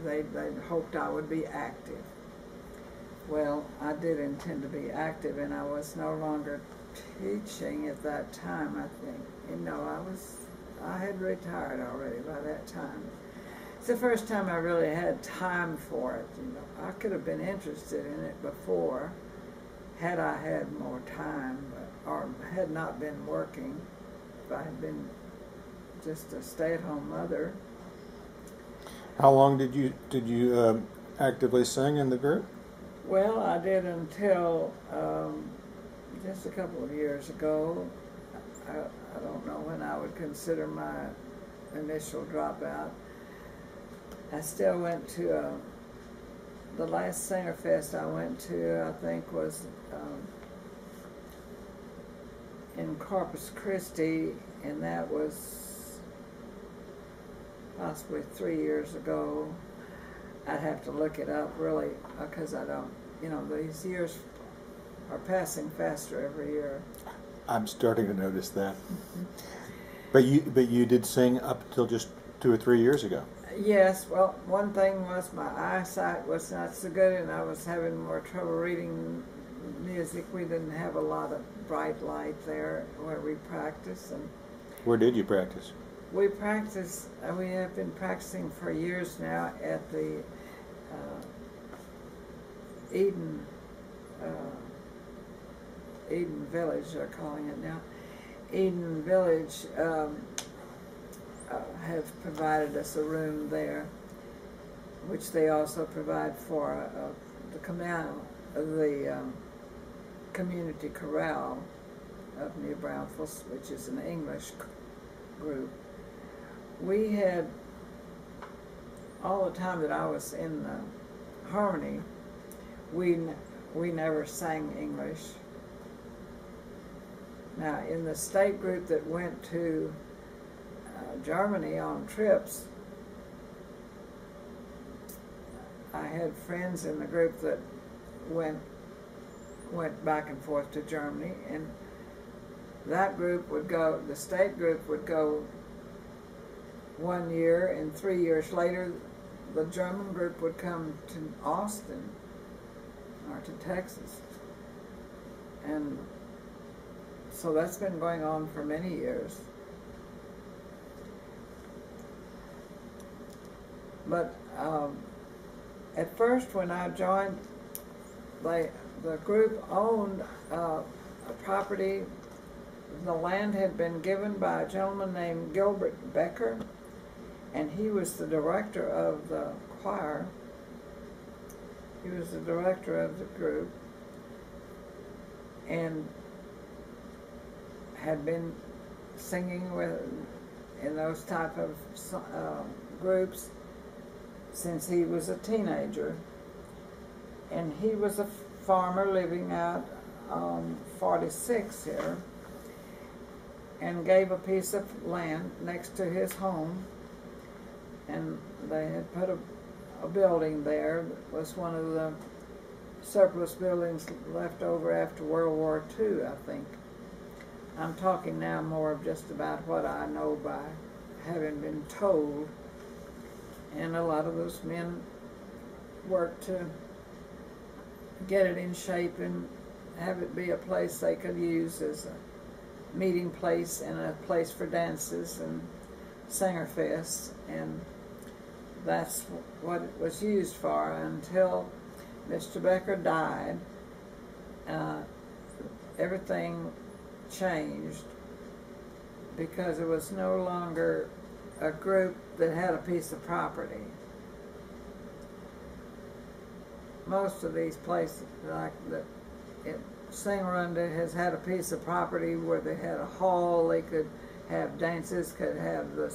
They hoped I would be active. Well, I did intend to be active, and I was no longer teaching at that time, I think. You know, I had retired already by that time. It's the first time I really had time for it. You know, I could have been interested in it before had I had more time, or had not been working. If I had been just a stay-at-home mother. How long did you actively sing in the group? Well, I did until just a couple of years ago. I don't know when I would consider my initial dropout. I still went to the last Singer Fest I went to, I think, was in Corpus Christi, and that was possibly 3 years ago. I'd have to look it up, really, because I don't, you know, these years are passing faster every year. I'm starting to notice that. But you did sing up until just 2 or 3 years ago. Yes, well, one thing was my eyesight was not so good, and I was having more trouble reading music. We didn't have a lot of bright light there where we practiced. And where did you practice? We practice. We have been practicing for years now at the Eden Village. They're calling it now. Eden Village have provided us a room there, which they also provide for the community chorale of New Braunfels, which is an English group. We had, all the time that I was in Harmony, we never sang English. Now, in the state group that went to Germany on trips, I had friends in the group that went back and forth to Germany, and that group would go, the state group would go 1 year, and 3 years later the German group would come to Austin or to Texas. And so that's been going on for many years. But at first, when I joined, the group owned a property. The land had been given by a gentleman named Gilbert Becker, and he was the director of the choir. He was the director of the group and had been singing in those type of groups since he was a teenager. And he was a farmer living out on 46 here, and gave a piece of land next to his home, and they had put a building there that was one of the surplus buildings left over after World War II, I think. I'm talking now more of just about what I know by having been told, and a lot of those men worked to get it in shape and have it be a place they could use as a meeting place and a place for dances and Singer Fest, and that's what it was used for until Mr. Becker died. Everything changed because it was no longer a group that had a piece of property. Most of these places, like Singerunda, has had a piece of property where they had a hall, they could have dances, could have the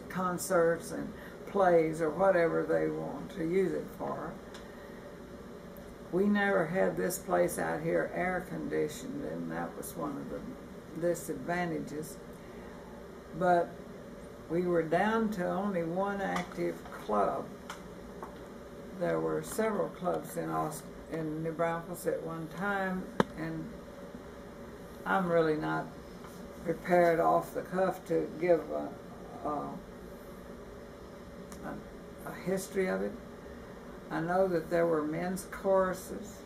concerts and plays or whatever they want to use it for. We never had this place out here air conditioned, and that was one of the disadvantages. But we were down to only one active club. There were several clubs in New Braunfels at one time, and I'm really not prepared off the cuff to give a history of it. I know that there were men's choruses.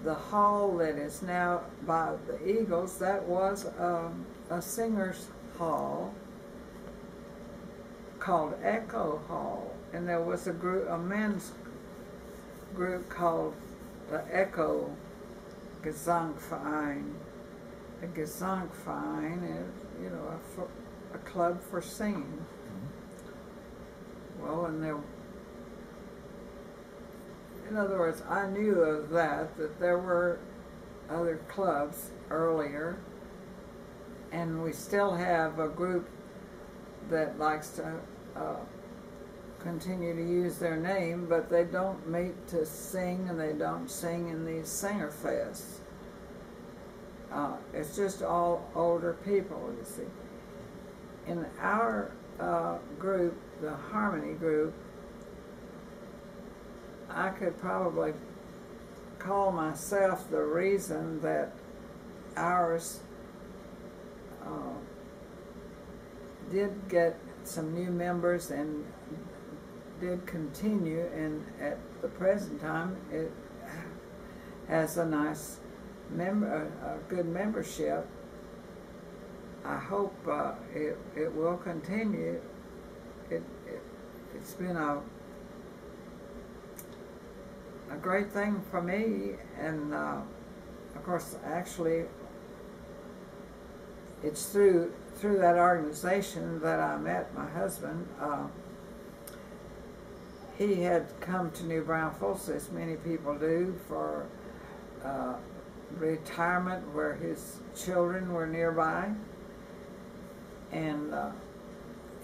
The hall that is now by the Eagles, that was a singer's hall called Echo Hall, and there was a men's group called the Echo Gesangverein. A Gesangverein is, a club for singing. Well, and there, in other words, I knew of that there were other clubs earlier, and we still have a group that likes to continue to use their name, but they don't meet to sing, and they don't sing in these singer fests. It's just all older people, you see. In our group, the Harmony group, I could probably call myself the reason that ours did get some new members and did continue, and at the present time it has a nice a good membership. I hope it will continue. It's been a great thing for me, and of course, actually, it's through that organization that I met my husband. He had come to New Braunfels, as many people do, for retirement, where his children were nearby, and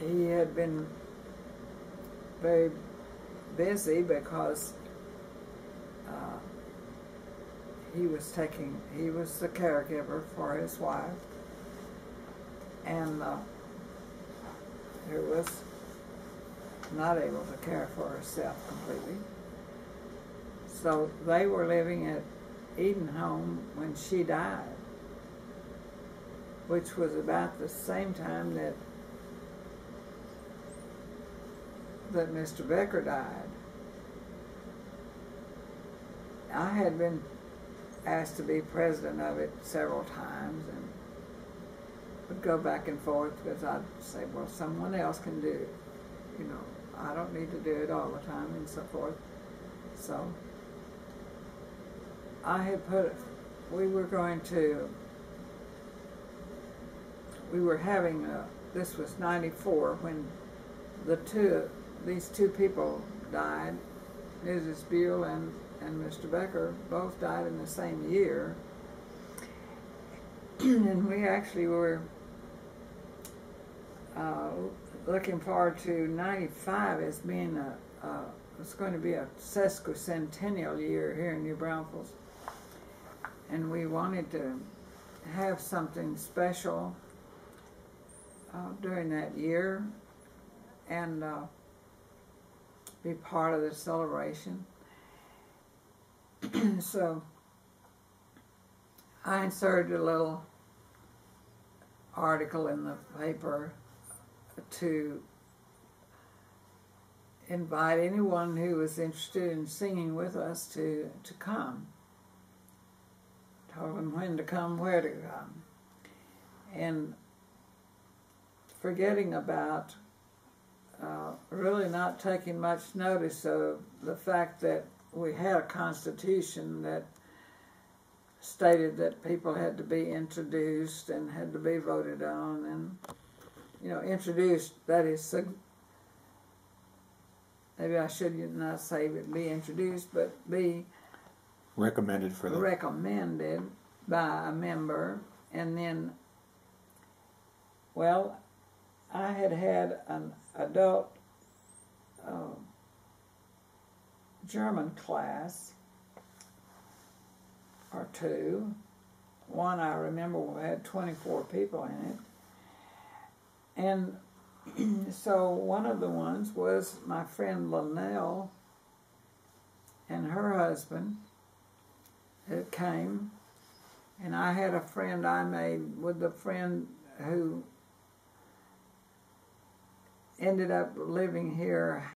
he had been very busy because he was the caregiver for his wife, and he was not able to care for herself completely. So they were living at Eden Home when she died, which was about the same time that Mr. Becker died. I had been asked to be president of it several times, and would go back and forth because I'd say, well, someone else can do it. I don't need to do it all the time, and so forth. So I had we were having this was 94 when these two people died, Mrs. Buell and Mr. Becker, both died in the same year. And we actually were looking forward to 95 as being it's going to be a sesquicentennial year here in New Braunfels. And we wanted to have something special during that year and be part of the celebration. So I inserted a little article in the paper to invite anyone who was interested in singing with us to come. Told them when to come, where to come. And forgetting about really not taking much notice of the fact that we had a constitution that stated that people had to be introduced and had to be voted on, and introduced, that is, maybe I should not say be introduced, but be recommended by a member. And then, well, I had an adult German class or two. One I remember had 24 people in it. And so one of the ones was my friend Linnell and her husband that came. And I had a friend I made with the friend who ended up living here